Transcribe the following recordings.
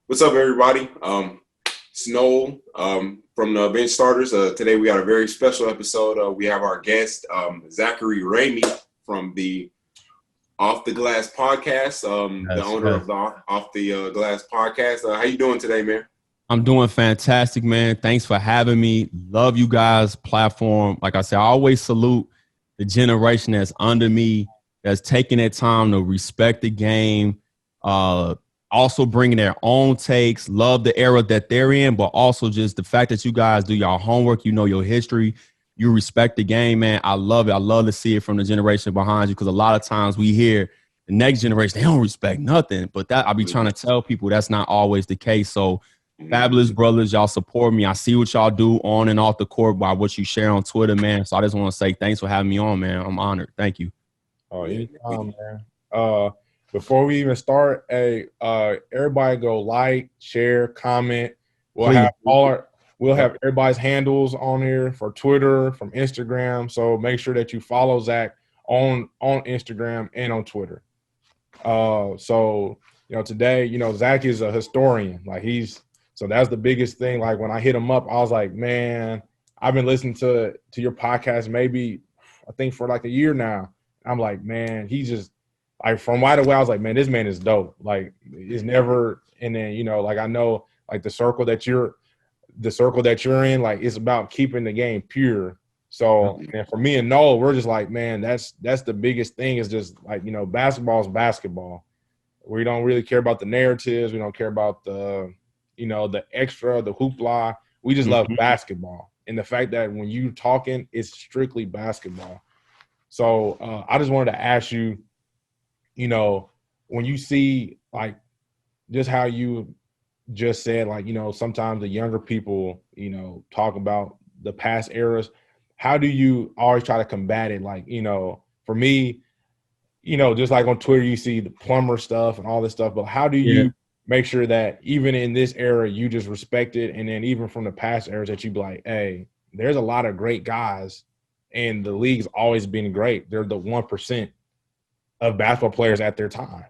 What's up, everybody? Snow from the Bench Starters. Today we got a very special episode. We have our guest, Zachary Ramey from the Off the Glass podcast, the owner of the Off the Glass podcast. How you doing today, man? I'm doing fantastic, man. Thanks for having me. Love you guys' platform. Like I said, I always salute the generation that's under me, that's taking their time to respect the game, also bringing their own takes, love the era that they're in, but also just the fact that you guys do your homework, you know your history, you respect the game, man. I love it. I love to see it from the generation behind you because a lot of times we hear the next generation, they don't respect nothing. But that I be trying to tell people that's not always the case. So fabulous brothers, y'all support me. I see what y'all do on and off the court by what you share on Twitter, man. So I just want to say thanks for having me on, man. I'm honored. Thank you. Oh, anytime, man. Before we even start, everybody go like, share, comment. We'll have everybody's handles on here for Twitter, from Instagram. So make sure that you follow Zach on Instagram and on Twitter. So today, Zach is a historian. So that's the biggest thing. Like when I hit him up, I was like, man, I've been listening to your podcast maybe I think for like a year now. I'm like, man, he's just like from right away. I was like, man, this man is dope. Like, it's never. And then like I know like the circle that you're in, like it's about keeping the game pure. So and for me and Noel, we're just like, man, that's the biggest thing is just like basketball is basketball. We don't really care about the narratives. We don't care about the the extra, the hoopla. We just love basketball, and the fact that when you talking, it's strictly basketball. So I just wanted to ask you, when you see like just how you just said, like, sometimes the younger people, talk about the past eras, how do you always try to combat it? Like, for me, just like on Twitter, you see the plumber stuff and all this stuff, but how do you make sure that even in this era, you just respect it? And then even from the past eras that you be like, hey, there's a lot of great guys and the league's always been great. They're the 1% of basketball players at their time.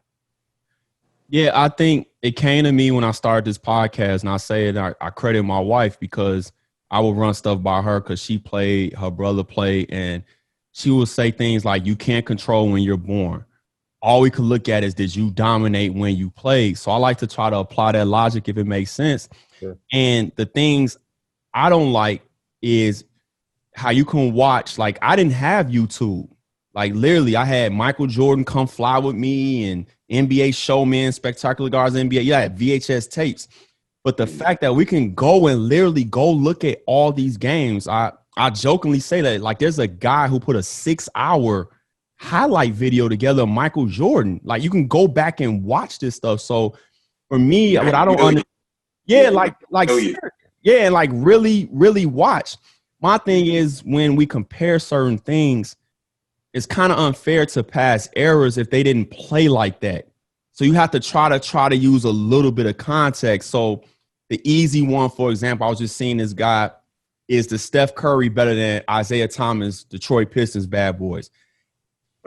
Yeah, I think it came to me when I started this podcast, and I say it, I credit my wife because I would run stuff by her because she played, her brother played, and she would say things like, you can't control when you're born. All we could look at is, did you dominate when you played? So I like to try to apply that logic if it makes sense. Sure. And the things I don't like is how you can watch, like I didn't have YouTube. Like literally I had Michael Jordan Come Fly With Me and NBA Showman, Spectacular Guards, NBA. Yeah, I had VHS tapes. But the fact that we can go and literally go look at all these games, I jokingly say that like there's a guy who put a 6-hour highlight video together of Michael Jordan. Like you can go back and watch this stuff. So for me, what I don't understand, and like really, really watch. My thing is when we compare certain things, it's kind of unfair to past eras if they didn't play like that. So you have to try to use a little bit of context. So the easy one, for example, I was just seeing this guy, is the Steph Curry better than Isaiah Thomas, Detroit Pistons bad boys?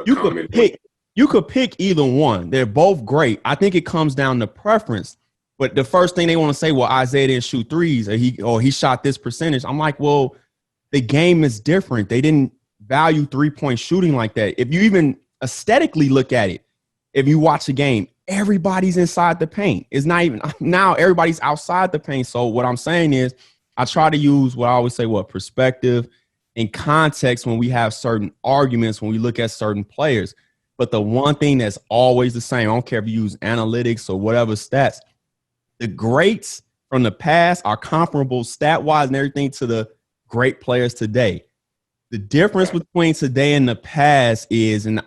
You could pick either one. They're both great. I think it comes down to preference. But the first thing they want to say, well, Isaiah didn't shoot threes or he shot this percentage. I'm like, well, the game is different. They didn't value 3-point shooting like that. If you even aesthetically look at it, if you watch a game, everybody's inside the paint. It's not even now everybody's outside the paint. So what I'm saying is I try to use what I always say, perspective and context when we have certain arguments, when we look at certain players. But the one thing that's always the same, I don't care if you use analytics or whatever stats, the greats from the past are comparable stat-wise and everything to the great players today. The difference between today and the past is, and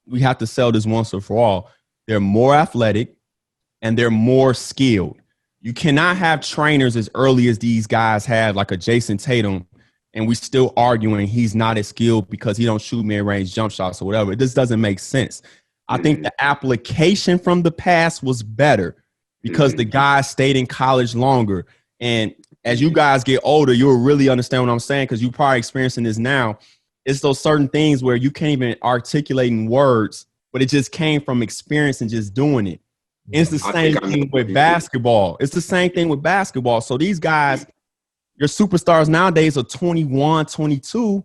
we have to sell this once and for all, they're more athletic and they're more skilled. You cannot have trainers as early as these guys have, like a Jason Tatum, and we still arguing he's not as skilled because he don't shoot mid-range jump shots or whatever. This doesn't make sense. I think the application from the past was better because the guys stayed in college longer. And as you guys get older, you'll really understand what I'm saying because you're probably experiencing this now. It's those certain things where you can't even articulate in words, but it just came from experience and just doing it. And it's the same thing with basketball. It's the same thing with basketball. So these guys, your superstars nowadays are 21, 22.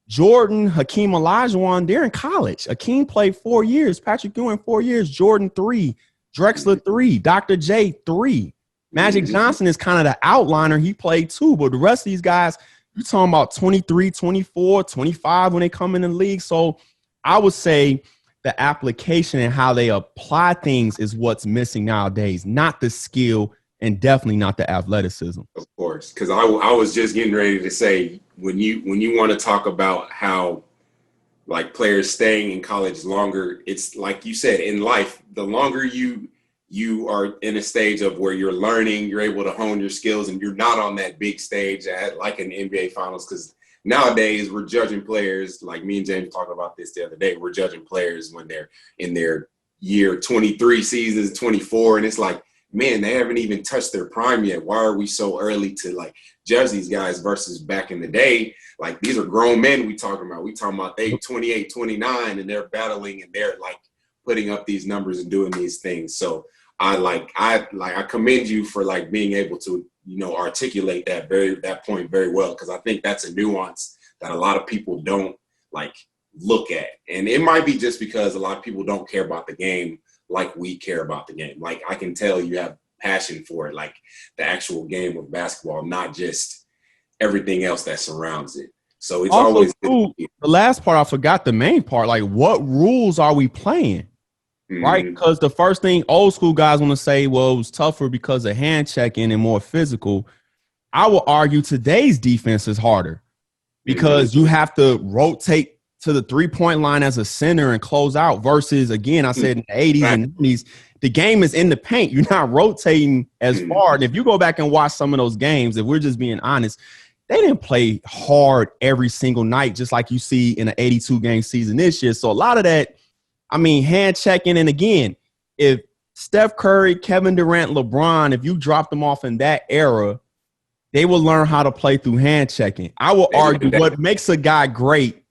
Jordan, Hakeem Olajuwon, they're in college. Hakeem played 4 years. Patrick Ewing, 4 years. Jordan, 3. Drexler, 3. Dr. J, 3. Magic Johnson is kind of the outliner. He played 2. But the rest of these guys, you're talking about 23, 24, 25 when they come in the league. So I would say the application and how they apply things is what's missing nowadays, not the skill and definitely not the athleticism. Of course, because I was just getting ready to say, when you want to talk about how like players staying in college longer, it's like you said, in life, the longer you are in a stage of where you're learning, you're able to hone your skills, and you're not on that big stage at like an NBA Finals. Because nowadays we're judging players, like me and James talked about this the other day, we're judging players when they're in their year 23 seasons, 24, and it's like, man, they haven't even touched their prime yet. Why are we so early to like judge these guys versus back in the day? Like, these are grown men we talking about. We talking about they 28, 29, and they're battling and they're like putting up these numbers and doing these things. So I commend you for like being able to, articulate that point very well, because I think that's a nuance that a lot of people don't like look at. And it might be just because a lot of people don't care about the game like we care about the game. Like, I can tell you have passion for it, like the actual game of basketball, not just everything else that surrounds it. So it's also, always too, the last part, I forgot the main part. Like, what rules are we playing? Right? Because the first thing old school guys want to say, well, it was tougher because of hand checking and more physical. I will argue today's defense is harder because you have to rotate to the 3-point line as a center and close out versus, again, I said in the 80s and 90s, the game is in the paint. You're not rotating as far. And if you go back and watch some of those games, if we're just being honest, they didn't play hard every single night, just like you see in an 82-game season this year. So a lot of that, hand checking. And again, if Steph Curry, Kevin Durant, LeBron, if you drop them off in that era, they will learn how to play through hand checking. I will argue what makes a guy great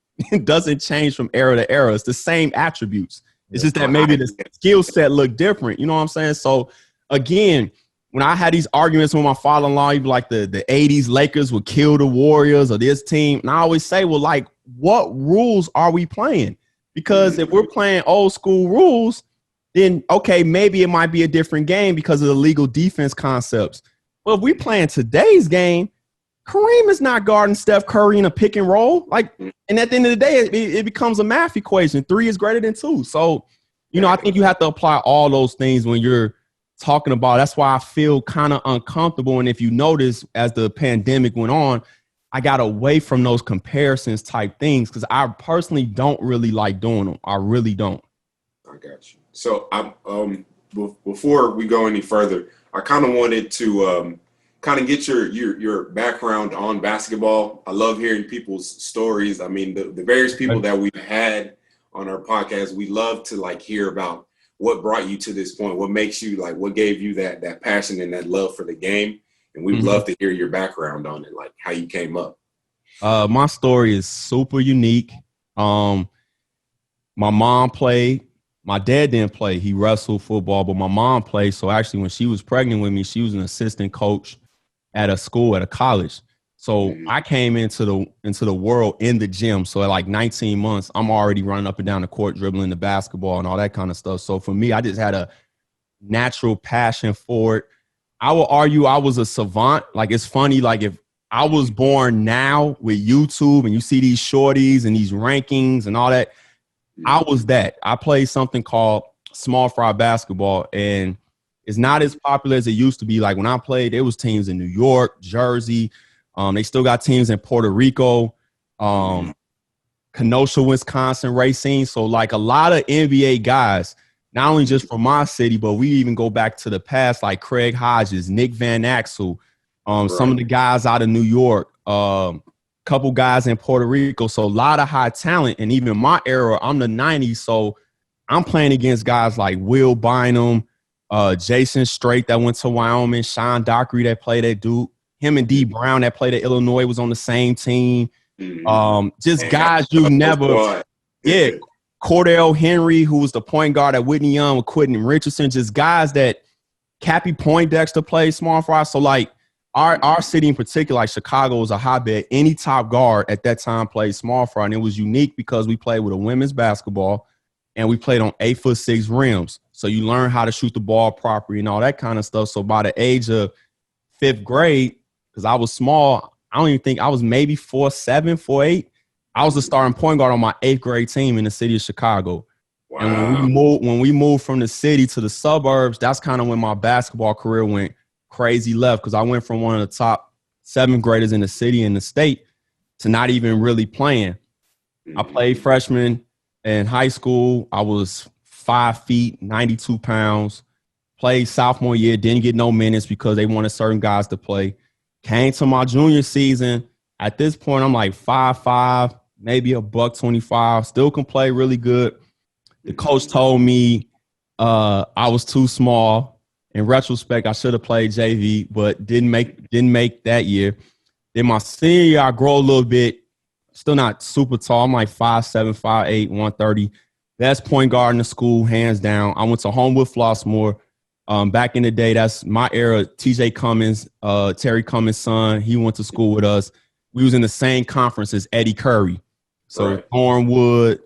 doesn't change from era to era. It's the same attributes. It's just that maybe the skill set look different. You know what I'm saying? So again, when I had these arguments with my father-in-law, he'd be like the 80s Lakers would kill the Warriors or this team. And I always say, well, like, what rules are we playing? Because if we're playing old school rules, then, okay, maybe it might be a different game because of the legal defense concepts. Well, if we playing today's game, Kareem is not guarding Steph Curry in a pick and roll. Like, and at the end of the day, it becomes a math equation. 3 is greater than 2. So, I think you have to apply all those things when you're talking about. That's why I feel kind of uncomfortable. And if you notice, as the pandemic went on, I got away from those comparisons type things because I personally don't really like doing them. I really don't. I got you. So before we go any further, I kind of wanted to kind of get your background on basketball. I love hearing people's stories. I mean, the various people that we've had on our podcast, we love to like hear about what brought you to this point, what makes you like, what gave you that passion and that love for the game. And we'd love to hear your background on it, like how you came up. My story is super unique. My mom played. My dad didn't play. He wrestled football, but my mom played. So actually, when she was pregnant with me, she was an assistant coach at a school, at a college. So I came into the world in the gym. So at like 19 months, I'm already running up and down the court, dribbling the basketball and all that kind of stuff. So for me, I just had a natural passion for it. I will argue I was a savant. Like, it's funny, like if I was born now with YouTube and you see these shorties and these rankings and all that, I was that. I played something called small fry basketball, and it's not as popular as it used to be. Like when I played, there was teams in New York, Jersey. They still got teams in Puerto Rico, Kenosha, Wisconsin, Racine. So like a lot of NBA guys, not only just from my city, but we even go back to the past, like Craig Hodges, Nick Van Axel, some of the guys out of New York, couple guys in Puerto Rico. So a lot of high talent. And even my era, I'm the 90s. So I'm playing against guys like Will Bynum, Jason Strait that went to Wyoming, Sean Dockery that played at Duke, him and D Brown that played at Illinois was on the same team. Just guys you never – yeah. Cordell Henry, who was the point guard at Whitney Young with Quentin Richardson, just guys that Cappy Poindexter played small fry. So like our city in particular, like Chicago was a hotbed. Any top guard at that time played small fry. And it was unique because we played with a women's basketball and we played on 8'6" rims. So you learn how to shoot the ball properly and all that kind of stuff. So by the age of 5th grade, because I was small, I don't even think I was maybe 4'7", 4'8". I was the starting point guard on my 8th grade team in the city of Chicago. Wow. And when we moved from the city to the suburbs, that's kind of when my basketball career went crazy left, because I went from one of the top 7th graders in the city and the state to not even really playing. I played freshman in high school. I was 5 feet, 92 pounds. Played sophomore year, didn't get no minutes because they wanted certain guys to play. Came to my junior season. At this point, I'm like 5'5", maybe $125. Still can play really good. The coach told me I was too small. In retrospect, I should have played JV, but didn't make that year. Then my senior year, I grow a little bit. Still not super tall. I'm like 5'7", 5'8", 130. Best point guard in the school, hands down. I went to Homewood Flossmoor. Back in the day, that's my era. TJ Cummins, Terry Cummins' son, he went to school with us. We was in the same conference as Eddie Curry. So right. Thornwood,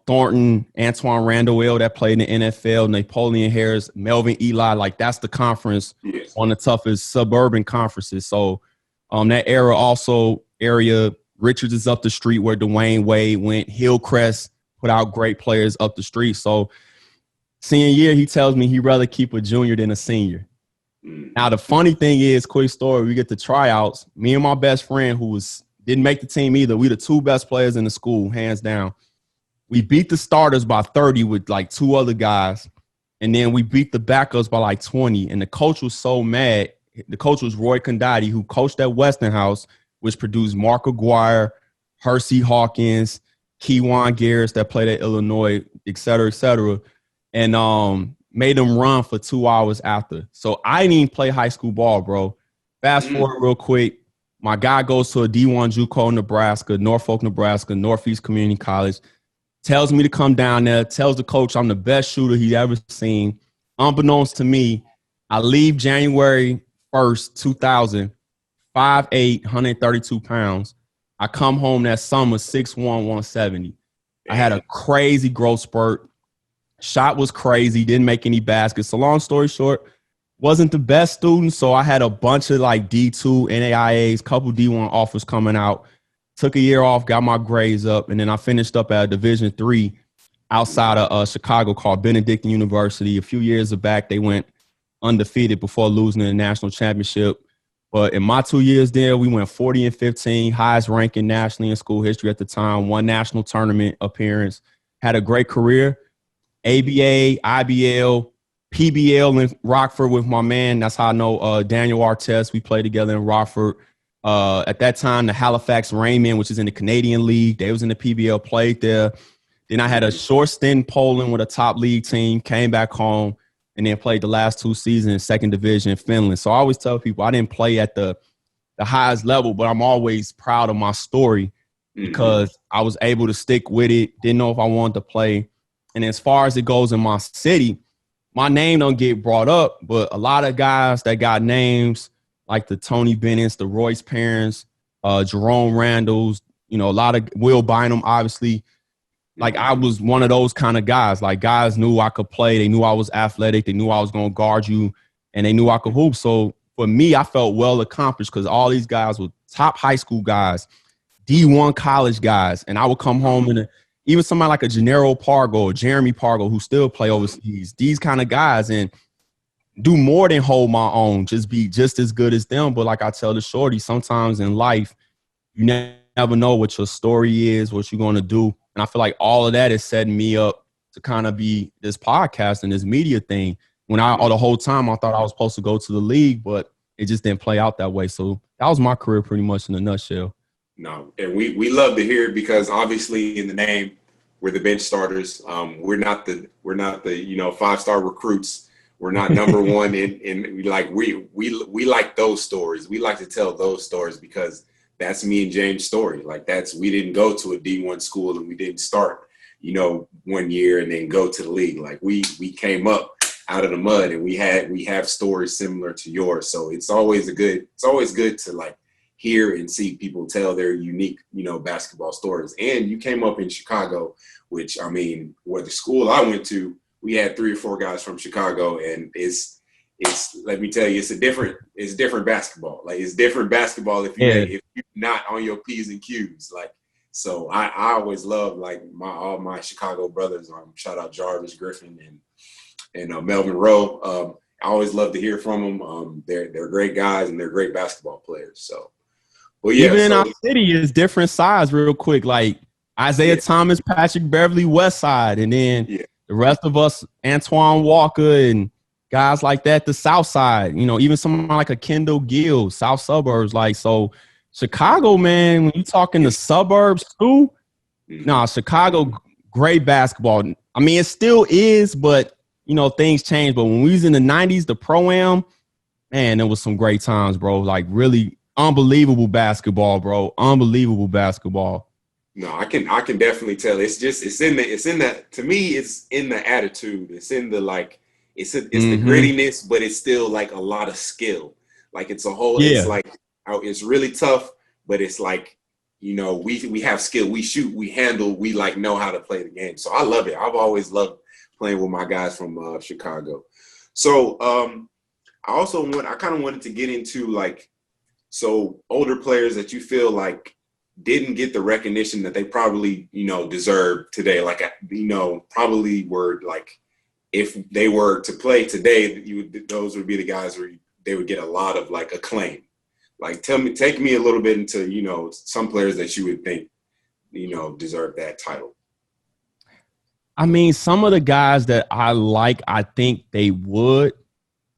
Thornton, Antoine Randall, that played in the NFL, Napoleon Harris, Melvin Eli, like that's the conference, yes, on the toughest suburban conferences. So that area, Richards is up the street where Dwayne Wade went. Hillcrest put out great players up the street. So senior year, he tells me he'd rather keep a junior than a senior. Now, the funny thing is, quick story, we get to tryouts. Me and my best friend, who didn't make the team either, we the 2 best players in the school, hands down. We beat the starters by 30 with like 2 other guys, and then we beat the backups by like 20. And the coach was so mad. The coach was Roy Condotti, who coached at Westinghouse, which produced Mark Aguirre, Hersey Hawkins, Keywan Garris that played at Illinois, et cetera, and made them run for 2 hours after. So I didn't even play high school ball, bro. Fast forward real quick. My guy goes to a D1 JUCO, Nebraska, Norfolk, Nebraska, Northeast Community College, tells me to come down there, tells the coach I'm the best shooter he ever seen. Unbeknownst to me, I leave January 1st, 2000, 5'8", 132 pounds. I come home that summer, 6'1", 170. I had a crazy growth spurt. Shot was crazy, didn't make any baskets. So long story short, wasn't the best student. So I had a bunch of like D2, NAIAs, couple D1 offers coming out. Took a year off, got my grades up, and then I finished up at Division III outside of Chicago called Benedictine University. A few years back, they went undefeated before losing the national championship. But in my 2 years there, we went 40-15, highest ranking nationally in school history at the time, won national tournament appearance, had a great career. ABA, IBL, PBL in Rockford with my man. That's how I know Daniel Artest. We played together in Rockford. At that time, the Halifax Rainmen, which is in the Canadian League, they was in the PBL, played there. Then I had a short stint in Poland with a top league team, came back home, and then played the last 2 seasons in second division in Finland. So I always tell people I didn't play at the highest level, but I'm always proud of my story because I was able to stick with it, didn't know if I wanted to play. And as far as it goes in my city, my name don't get brought up, but a lot of guys that got names like the Tony Bennett's, the Royce parents, Jerome Randall's, a lot of Will Bynum, obviously. Like I was one of those kind of guys. Like guys knew I could play. They knew I was athletic. They knew I was going to guard you, and they knew I could hoop. So for me, I felt well accomplished because all these guys were top high school guys, D1 college guys, and I would come home and even somebody like a Gennaro Pargo or Jeremy Pargo who still play overseas, these kind of guys, and do more than hold my own, just be just as good as them. But like I tell the shorty, sometimes in life, you never know what your story is, what you're going to do. And I feel like all of that is setting me up to kind of be this podcast and this media thing. When the whole time I thought I was supposed to go to the league, but it just didn't play out that way. So that was my career pretty much in a nutshell. No, and we love to hear it because obviously in the name we're the bench starters. We're not the 5-star recruits. We're not number one in like we like those stories. We like to tell those stories because that's me and James' story. Like we didn't go to a D1 school and we didn't start one year and then go to the league. Like we came up out of the mud, and we have stories similar to yours. So it's always good to like hear and see people tell their unique, basketball stories. And you came up in Chicago, which, I mean, where the school I went to, we had 3 or 4 guys from Chicago, and it's let me tell you, it's different basketball. Like, it's different basketball if you're not on your P's and Q's. Like, so I always love like all my Chicago brothers. Shout out Jarvis Griffin and Melvin Rowe. I always love to hear from them. They're great guys, and they're great basketball players. So, well, yeah. Even in our city is different sides. Real quick, like Isaiah Thomas, Patrick Beverly, West Side, and then the rest of us, Antoine Walker and guys like that, the South Side. Even someone like a Kendall Gill, South Suburbs. Like, so Chicago, man, when you talking the suburbs too, Chicago, great basketball. I mean, it still is, but things change. But when we was in the 90s, the Pro-Am, man, there was some great times, bro. Like, really unbelievable basketball, bro. Unbelievable basketball. No, I can definitely tell. It's in the to me, it's in the attitude. It's in the like, it's the grittiness, but it's still like a lot of skill. Like, it's a whole, it's like, it's really tough, but it's like, we have skill. We shoot, we handle, we like know how to play the game. So I love it. I've always loved playing with my guys from Chicago. So I kind of wanted to get into like, so older players that you feel like didn't get the recognition that they probably, deserve today. Like, probably were like, if they were to play today, those would be the guys where they would get a lot of like acclaim. Like, take me a little bit into, some players that you would think, deserve that title. I mean, some of the guys that I think they would.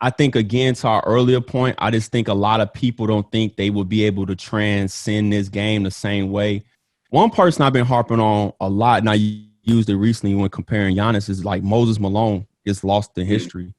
I think, again, to our earlier point, I just think a lot of people don't think they would be able to transcend this game the same way. One person I've been harping on a lot, and I used it recently when comparing Giannis, is like Moses Malone gets lost in history.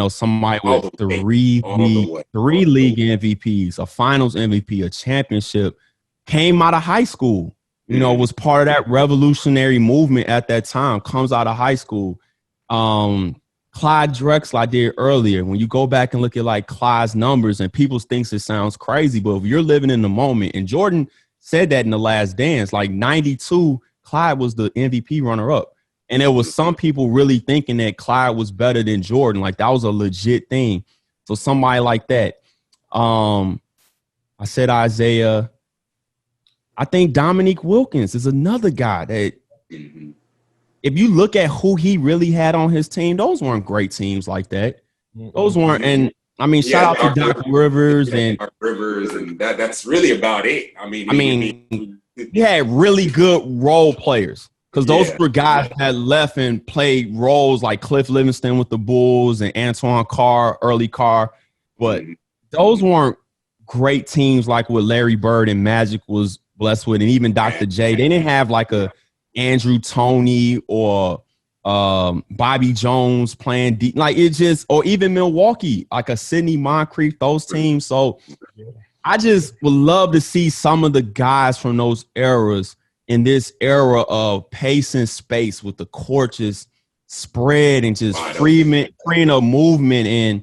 Somebody with three league MVPs, a finals MVP, a championship, came out of high school, was part of that revolutionary movement at that time, comes out of high school. Clyde Drexler, I did earlier. When you go back and look at like Clyde's numbers, and people thinks it sounds crazy, but if you're living in the moment, and Jordan said that in The Last Dance, like 92, Clyde was the MVP runner-up. And there was some people really thinking that Clyde was better than Jordan. Like, that was a legit thing. So somebody like that. I said Isaiah. I think Dominique Wilkins is another guy that if you look at who he really had on his team, those weren't great teams like that. Those weren't. And I mean, shout out to Doc Rivers and that's really about it. I mean, he had really good role players. Because those were guys that left and played roles like Cliff Livingston with the Bulls and Antoine Carr, early Carr. But those weren't great teams like what Larry Bird and Magic was blessed with, and even Dr. J. They didn't have like a Andrew Toney or Bobby Jones playing deep. Like, it just, or even Milwaukee, like a Sidney Moncrief, those teams. So I just would love to see some of the guys from those eras in this era of pace and space, with the court just spread and just freeing a movement. And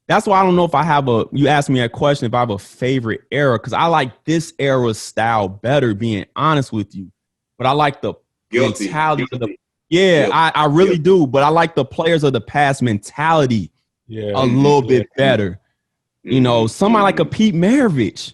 that's why I don't know if I have you asked me that question, if I have a favorite era, because I like this era's style better, being honest with you. But I like the mentality of I really do. But I like the players of the past mentality a little bit better. Somebody like a Pete Maravich.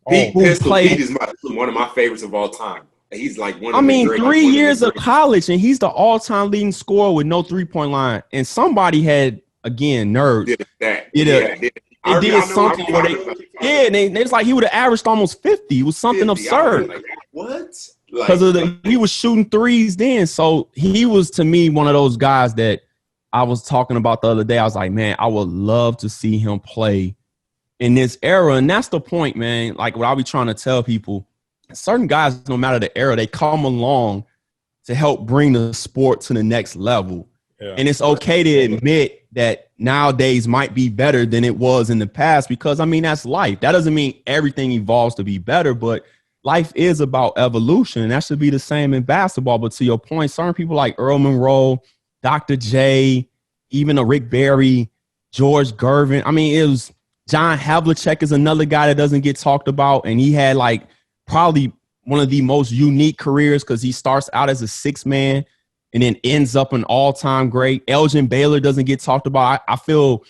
Pete is one of my favorites of all time. He's like one of the great, 3 years of college, and he's the all-time leading scorer with no three-point line. And somebody had, again, nerves. Did that. It did something where it's like he would have averaged almost 50. It was something absurd. Like, what? Because he was shooting threes then. So he was, to me, one of those guys that I was talking about the other day. I was like, man, I would love to see him play in this era. And that's the point, man. Like, what I'll be trying to tell people, certain guys, no matter the era, they come along to help bring the sport to the next level. Yeah. And it's okay to admit that nowadays might be better than it was in the past, because, I mean, that's life. That doesn't mean everything evolves to be better, but life is about evolution, and that should be the same in basketball. But to your point, certain people like Earl Monroe, Dr. J, even a Rick Barry, George Gervin. I mean, it was John Havlicek is another guy that doesn't get talked about, and he had like probably one of the most unique careers because he starts out as a 6-man and then ends up an all-time great. Elgin Baylor doesn't get talked about. I feel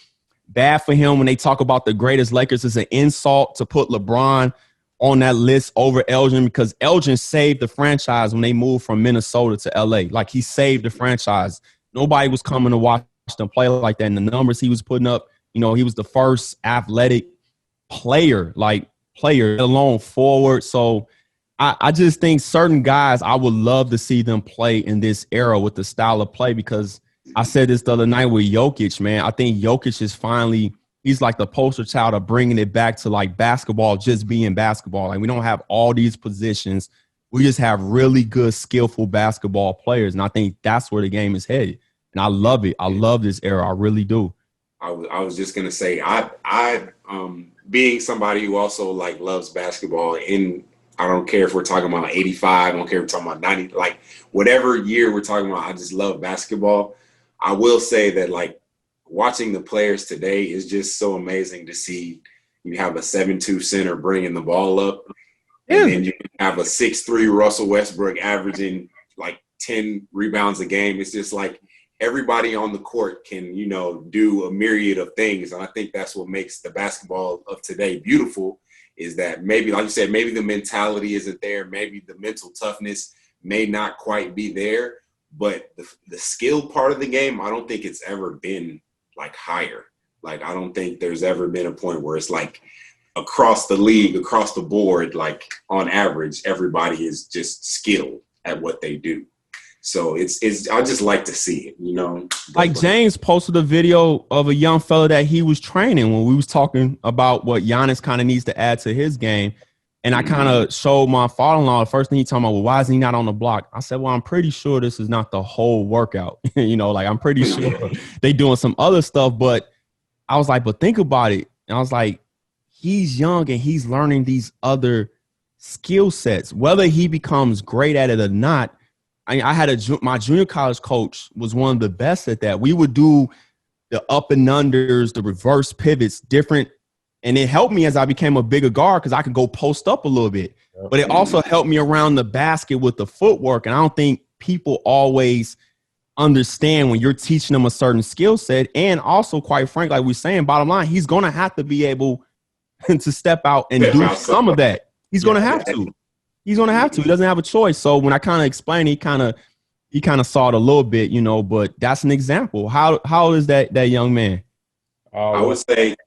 bad for him when they talk about the greatest Lakers. It's an insult to put LeBron on that list over Elgin because Elgin saved the franchise when they moved from Minnesota to LA. Like, he saved the franchise. Nobody was coming to watch them play like that. And the numbers he was putting up, you know, he was the first athletic player, let alone forward. So I just think certain guys, I would love to see them play in this era with the style of play because I said this the other night with Jokic, man. I think Jokic is finally – he's like the poster child of bringing it back to like basketball just being basketball. Like, we don't have all these positions. We just have really good, skillful basketball players, and I think that's where the game is headed. And I love it. I love this era. I really do. I was just gonna say, I being somebody who also like loves basketball, and I don't care if we're talking about 85, I don't care if we're talking about 90, like whatever year we're talking about, I just love basketball. I will say that like watching the players today is just so amazing to see. You have a 7'2" center bringing the ball up, and then you have a 6'3" Russell Westbrook averaging like 10 rebounds a game. It's just like everybody on the court can, you know, do a myriad of things. And I think that's what makes the basketball of today beautiful, is that maybe, like you said, maybe the mentality isn't there. Maybe the mental toughness may not quite be there. But the skill part of the game, I don't think it's ever been like higher. Like, I don't think there's ever been a point where it's like across the league, across the board, like on average, everybody is just skilled at what they do. So it's I just like to see it, you know. Like James posted a video of a young fella that he was training when we was talking about what Giannis kind of needs to add to his game. And I kind of showed my father-in-law, the first thing he told me, well, why is he not on the block? I said, well, I'm pretty sure this is not the whole workout. You know, like, I'm pretty sure they doing some other stuff. But I was like, but think about it. And I was like, he's young and he's learning these other skill sets. Whether he becomes great at it or not, I had my junior college coach was one of the best at that. We would do the up and unders, the reverse pivots, different. And it helped me as I became a bigger guard because I could go post up a little bit. But it also helped me around the basket with the footwork. And I don't think people always understand when you're teaching them a certain skill set. And also, quite frankly, like we're saying, bottom line, he's going to have to be able to step out and do some of that. He's going to have to. He's going to have to. He doesn't have a choice. So when I kind of explained, he kind of saw it a little bit, you know, but that's an example. How old is that young man? I would say,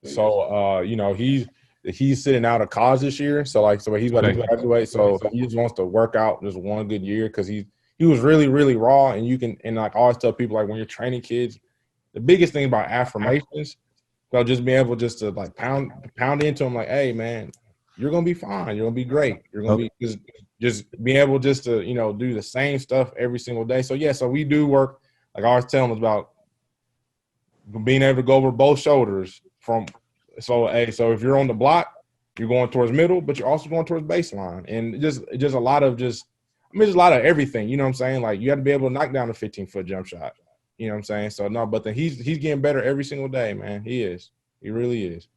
So, you know, he's sitting out of college this year. So he's about to graduate. So he just wants to work out just one good year because he was really, really raw. And like I always tell people, like, when you're training kids, the biggest thing about affirmations, so just being able just to like pound into them, like, hey, man, you're going to be fine. You're going to be great. You're going to be just being able just to, you know, do the same stuff every single day. So, yeah, so we do work, like I always tell them, about being able to go over both shoulders so if you're on the block, you're going towards middle, but you're also going towards baseline. And just a lot of just a lot of everything, you know what I'm saying? Like, you have to be able to knock down a 15-foot jump shot. You know what I'm saying? So, no, but then he's getting better every single day, man. He is. He really is.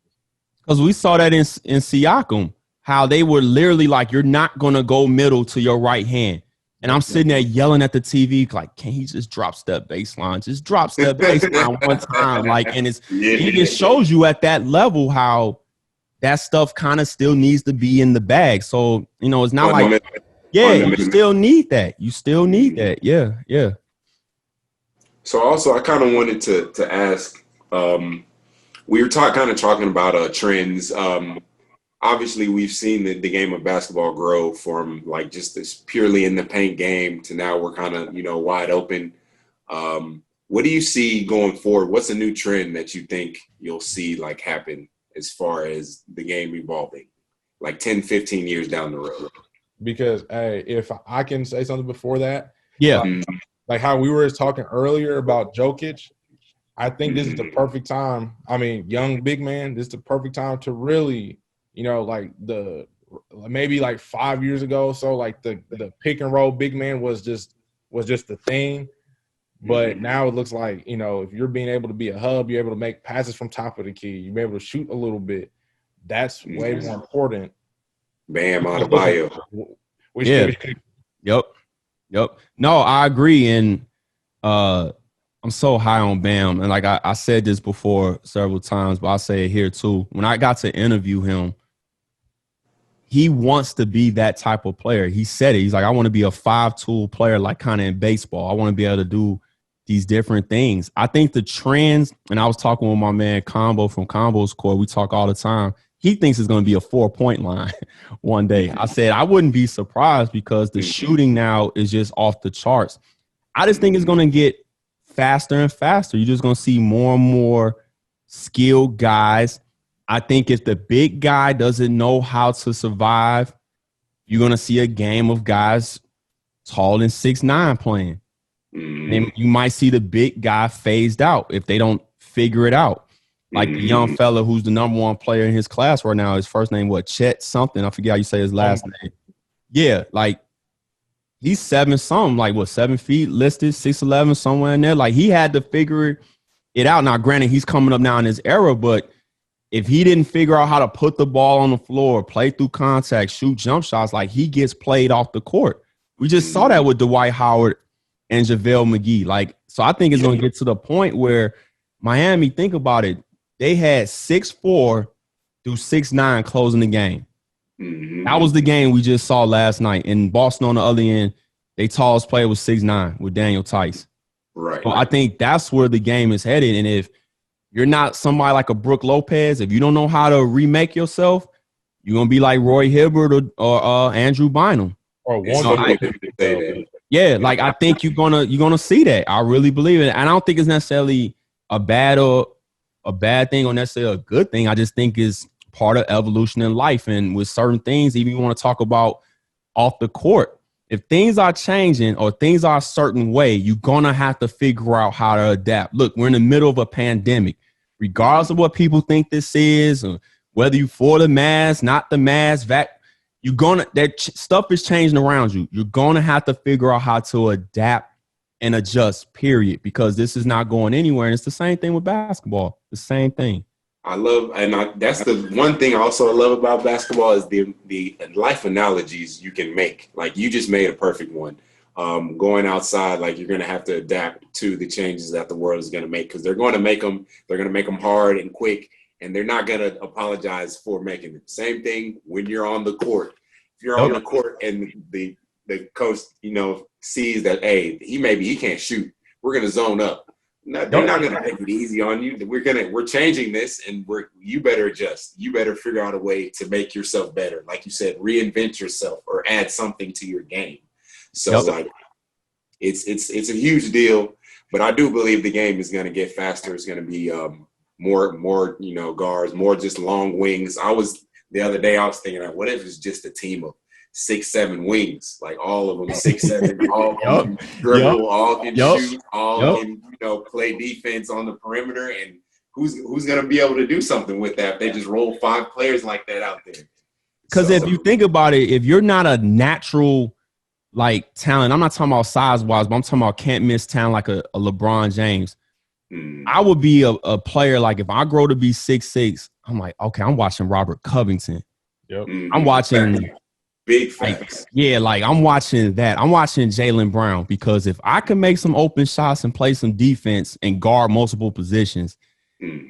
Because we saw that in Siakam, how they were literally like, you're not going to go middle to your right hand. And I'm sitting there yelling at the TV, like, can he just drop step baseline? Just drop step baseline one time. Like, and it just shows you at that level how that stuff kind of still needs to be in the bag. So, you know, it's not like, you still need that. You still need that. Yeah, yeah. So also, I kind of wanted to ask, we were talking about trends. Obviously, we've seen the game of basketball grow from like just this purely in the paint game to now we're kind of, you know, wide open. What do you see going forward? What's a new trend that you think you'll see like happen as far as the game evolving, like 10, 15 years down the road? Because, hey, if I can say something before that. Yeah. Like how we were talking earlier about Jokic, I think this is the perfect time. I mean, young big man, this is the perfect time to really, you know, like maybe like 5 years ago. So like the pick and roll big man was just the thing. But now it looks like, you know, if you're being able to be a hub, you're able to make passes from top of the key, you're able to shoot a little bit. That's way more important. Bam Adebayo. Yep. No, I agree. And I'm so high on Bam. And like I said this before several times, but I'll say it here too. When I got to interview him, he wants to be that type of player. He said it. He's like, I want to be a 5-tool player, like kind of in baseball. I want to be able to do these different things. I think the trends, and I was talking with my man Combo from Combo's Court. We talk all the time. He thinks it's going to be a 4-point line one day. I said, I wouldn't be surprised because the shooting now is just off the charts. I just think it's going to get faster and faster. You're just going to see more and more skilled guys. I think if the big guy doesn't know how to survive, you're going to see a game of guys taller than 6'9" playing. And you might see the big guy phased out if they don't figure it out. Like the young fella who's the number one player in his class right now, his first name, Chet something. I forget how you say his last name. Yeah, like he's 7-something, like 7 feet listed, 6'11", somewhere in there. Like he had to figure it out. Now, granted, he's coming up now in his era, but if he didn't figure out how to put the ball on the floor, play through contact, shoot jump shots, like he gets played off the court. We just saw that with Dwight Howard and JaVale McGee. Like, so I think it's going to get to the point where Miami, think about it, they had 6'4" through 6'9" closing the game. That was the game we just saw last night. In Boston on the other end, their tallest player was 6'9" with Daniel Tice. Right. So I think that's where the game is headed. And if you're not somebody like a Brook Lopez, if you don't know how to remake yourself, you're going to be like Roy Hibbert or Andrew Bynum. Or one. Yeah, like I think you're gonna see that. I really believe it. And I don't think it's necessarily a bad thing or necessarily a good thing. I just think it's part of evolution in life. And with certain things, even you want to talk about off the court, if things are changing or things are a certain way, you're gonna have to figure out how to adapt. Look, we're in the middle of a pandemic. Regardless of what people think this is, or whether you for the mask, not the mask, stuff is changing around you. You're gonna have to figure out how to adapt and adjust, period, because this is not going anywhere. And it's the same thing with basketball. The same thing. That's the one thing I also love about basketball is the life analogies you can make. Like you just made a perfect one. Going outside, like you're going to have to adapt to the changes that the world is going to make because they're going to make them hard and quick, and they're not going to apologize for making it. Same thing when you're on the court. If you're on the court and the coach, sees that, hey, he can't shoot, we're going to zone up. No, they're not going to take it easy on you. We're changing this, and you better adjust. You better figure out a way to make yourself better. Like you said, reinvent yourself or add something to your game. So it's a huge deal, but I do believe the game is going to get faster. It's going to be more guards, more just long wings. The other day I was thinking, what if it's just a team of 6-7 wings, like all of them 6'7", all can dribble, all can shoot, all can play defense on the perimeter, and who's going to be able to do something with that if they just roll 5 players like that out there? Because if you think about it, if you're not a natural like talent, I'm not talking about size wise, but I'm talking about can't miss talent like a LeBron James. I would be a player like if I grow to be 6'6", I'm like, okay, I'm watching Robert Covington. I'm watching big facts. I'm watching that. I'm watching Jaylen Brown because if I can make some open shots and play some defense and guard multiple positions,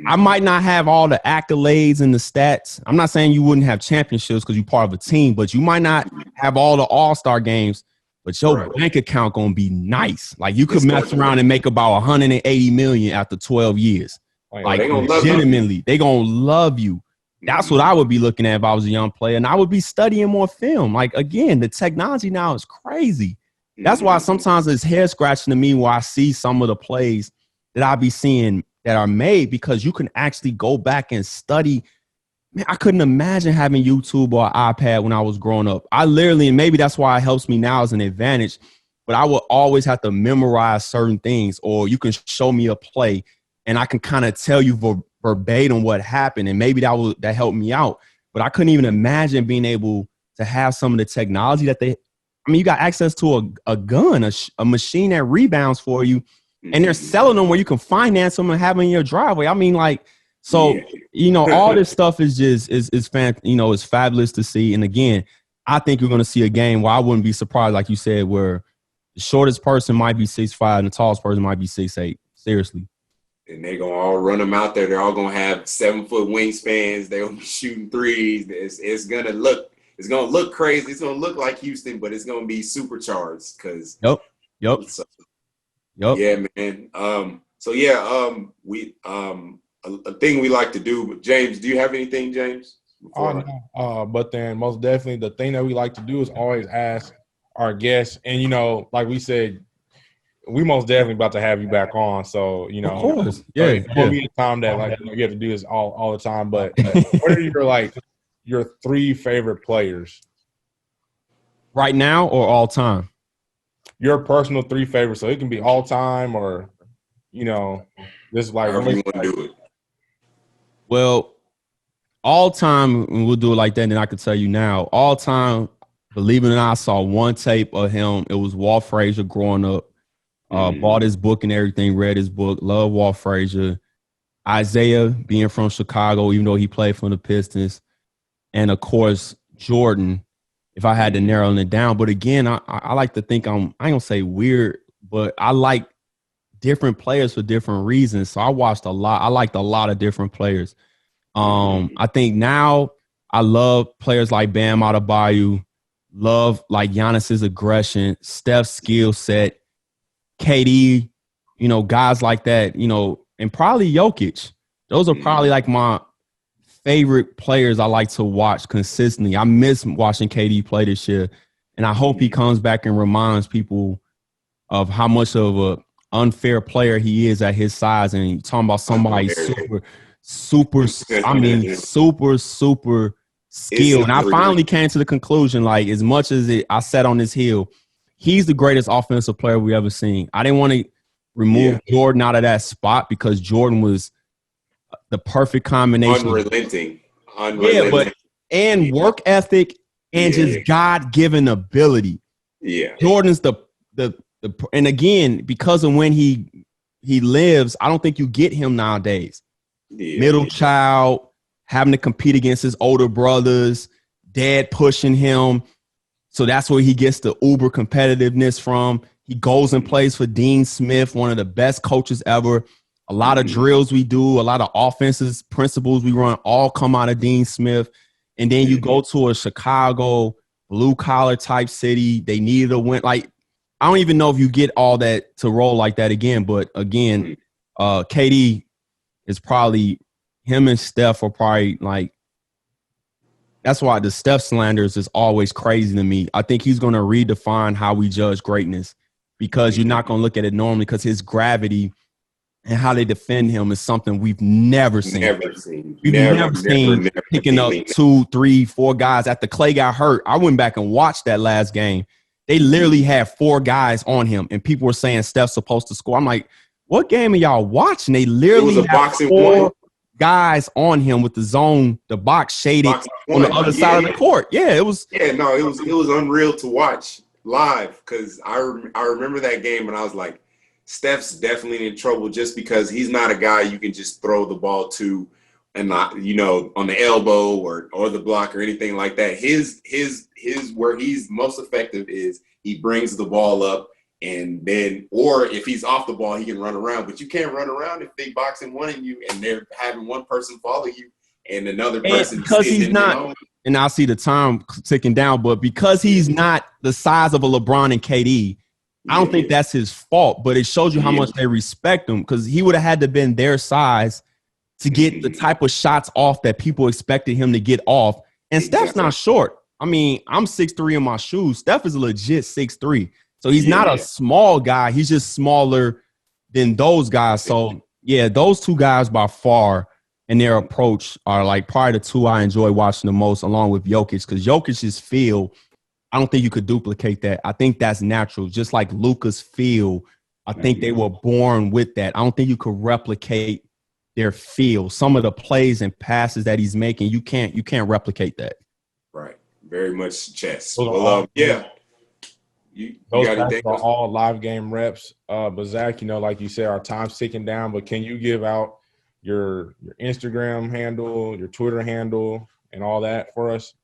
I might not have all the accolades and the stats. I'm not saying you wouldn't have championships because you're part of a team, but you might not have all the all-star games, but your bank account going to be nice. Like you could mess around and make about 180 million after 12 years. Like legitimately, they going to love you. That's what I would be looking at if I was a young player. And I would be studying more film. Like, again, the technology now is crazy. That's why sometimes it's head scratching to me where I see some of the plays that I be seeing that are made because you can actually go back and study. Man, I couldn't imagine having YouTube or iPad when I was growing up. And maybe that's why it helps me now as an advantage, but I would always have to memorize certain things, or you can show me a play and I can kind of tell you verbatim what happened, and maybe that helped me out. But I couldn't even imagine being able to have some of the technology that they. I mean, you got access to a gun, a machine that rebounds for you, and they're selling them where you can finance them and have them in your driveway. I mean, like, so all this stuff is just is it's fabulous to see. And again, I think you're going to see a game where I wouldn't be surprised, like you said, where the shortest person might be 6'5" and the tallest person might be 6'8". Seriously. And they're going to all run them out there. They're all going to have 7-foot wingspans. They're going to be shooting threes. It's going to look crazy. It's going to look like Houston, but it's going to be supercharged because Yep. Yeah, man. We a thing we like to do. James, do you have anything, James? But then most definitely the thing that we like to do is always ask our guests, and like we said, we most definitely about to have you back on. So of course, yeah. Won't be a time that you have to do this all the time. But what are your 3 favorite players right now or all time? Your personal 3 favorites. So it can be all time or this like however you want to do it. Well, all time, and we'll do it like that, and then I can tell you now. All time, believe it or not, I saw one tape of him. It was Walt Frazier growing up. Bought his book and everything, read his book, love Walt Frazier. Isaiah being from Chicago, even though he played for the Pistons. And, of course, Jordan, if I had to narrow it down. But, again, I like to think I ain't going to say weird, but I like different players for different reasons. So I watched a lot. I liked a lot of different players. I think now I love players like Bam Adebayo, love like Giannis's aggression, Steph's skill set, KD, guys like that, and probably Jokic. Those are probably like my favorite players I like to watch consistently. I miss watching KD play this year, and I hope he comes back and reminds people of how much of a unfair player he is at his size. And you're talking about somebody super skilled. And I finally came to the conclusion, like, as much as I sat on this hill, he's the greatest offensive player we ever seen. I didn't want to remove Jordan out of that spot because Jordan was the perfect combination. Unrelenting. Yeah, and work ethic and just God-given ability. Yeah. Jordan's the and again, because of when he lives, I don't think you get him nowadays. Middle child, having to compete against his older brothers, dad pushing him. So that's where he gets the uber competitiveness from. He goes and plays for Dean Smith, one of the best coaches ever. A lot of drills we do, a lot of offenses, principles we run all come out of Dean Smith. And then you go to a Chicago blue-collar type city. They needed a win. Like, I don't even know if you get all that to roll like that again. But, again, KD is probably – him and Steph are probably, like – that's why the Steph slanders is always crazy to me. I think he's going to redefine how we judge greatness because you're not going to look at it normally because his gravity and how they defend him is something we've never seen. We've never seen picking up 2, 3, 4 guys. After Clay got hurt, I went back and watched that last game. They literally had 4 guys on him, and people were saying Steph's supposed to score. I'm like, what game are y'all watching? They literally had 4 guys on him with the zone, the box shaded on the other side of the court. Yeah, it was. Yeah, no, it was unreal to watch live because I remember that game and I was like, Steph's definitely in trouble just because he's not a guy you can just throw the ball to and not, on the elbow or the block or anything like that. His where he's most effective is he brings the ball up and then, or if he's off the ball, he can run around. But you can't run around if they boxing one of you and they're having one person follow you and another person because he's not. And I see the time ticking down, but because he's not the size of a LeBron and KD, I don't think that's his fault, but it shows you how much they respect him because he would have had to been their size to get the type of shots off that people expected him to get off. And Steph's not short. I mean, I'm 6'3" in my shoes. Steph is a legit 6'3". So he's not a small guy. He's just smaller than those guys. So, yeah, those 2 guys by far and their approach are like probably the 2 I enjoy watching the most along with Jokic because Jokic's feel – I don't think you could duplicate that. I think that's natural. Just like Luka's feel, I think they were born with that. I don't think you could replicate their feel. Some of the plays and passes that he's making, you can't replicate that. Right. very much chess. Those are Well, all- yeah. You Those got guys anything are else? all live game reps. But Zach, like you said, our time's ticking down. But can you give out your Instagram handle, your Twitter handle, and all that for us?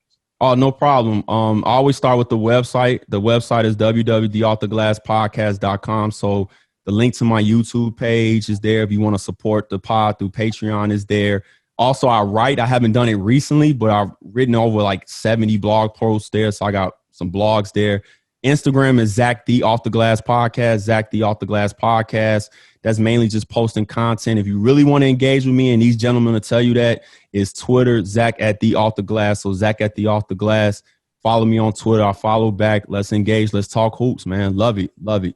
Oh, no problem. I always start with the website. The website is www.theofftheglasspodcast.com. So the link to my YouTube page is there. If you want to support the pod through Patreon is there. Also, I write. I haven't done it recently, but I've written over like 70 blog posts there. So I got some blogs there. Instagram is Zach the Off the Glass Podcast, Zach the Off the Glass Podcast. That's mainly just posting content. If you really want to engage with me, and these gentlemen will tell you that, is Twitter, Zach at the Off the Glass. So Zach at the Off the Glass. Follow me on Twitter. I'll follow back. Let's engage. Let's talk hoops, man. Love it. Love it.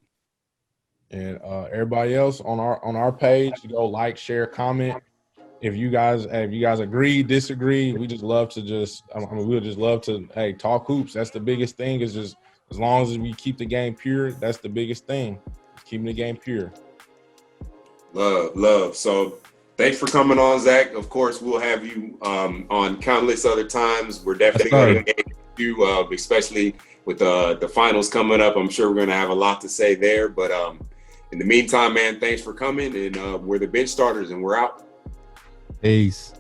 And everybody else on our page, go like, share, comment. If you guys agree, disagree, we just love to we'll just love to talk hoops. That's the biggest thing. Is just as long as we keep the game pure, that's the biggest thing. Keeping the game pure. Love. So thanks for coming on, Zach. Of course, we'll have you on countless other times. We're definitely going to engage with you, especially with the finals coming up. I'm sure we're going to have a lot to say there. But in the meantime, man, thanks for coming. And we're the bench starters, and we're out. Peace.